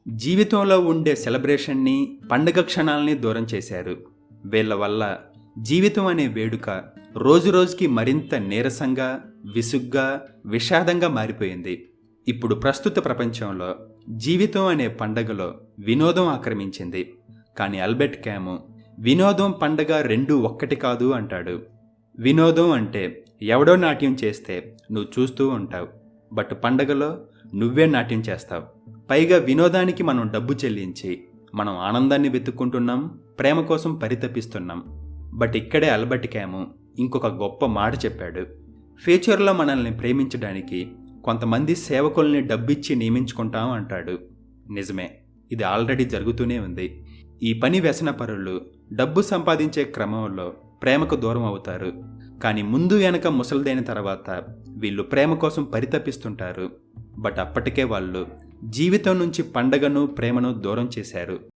జీవితంలో ఉండే సెలబ్రేషన్ని, పండుగ క్షణాల్ని దూరం చేశారు. వీళ్ళ వల్ల జీవితం అనే వేడుక రోజురోజుకి మరింత నీరసంగా, విసుగ్గా, విషాదంగా మారిపోయింది. ఇప్పుడు ప్రస్తుత ప్రపంచంలో జీవితం అనే పండగలో వినోదం ఆక్రమించింది. కానీ ఆల్బర్ట్ క్యాము వినోదం, పండగ రెండూ ఒక్కటి కాదు అంటాడు. వినోదం అంటే ఎవడో నాట్యం చేస్తే నువ్వు చూస్తూ ఉంటావు, బట్ పండగలో నువ్వే నాట్యం చేస్తావు. పైగా వినోదానికి మనం డబ్బు చెల్లించి మనం ఆనందాన్ని వెతుక్కుంటున్నాం, ప్రేమ కోసం పరితపిస్తున్నాం. బట్ ఇక్కడే ఆల్బర్ట్ క్యాము ఇంకొక గొప్ప మాట చెప్పాడు. ఫ్యూచర్లో మనల్ని ప్రేమించడానికి కొంతమంది సేవకుల్ని డబ్బిచ్చి నియమించుకుంటాం అంటాడు. నిజమే, ఇది ఆల్రెడీ జరుగుతూనే ఉంది. ఈ పని వ్యసనపరులు డబ్బు సంపాదించే క్రమంలో ప్రేమకు దూరం అవుతారు. కానీ ముందు వెనక ముసలిదైన తర్వాత వీళ్ళు ప్రేమ కోసం పరితపిస్తుంటారు. బట్ అప్పటికే వాళ్ళు జీవితం నుంచి పండగను, ప్రేమను దూరం చేశారు.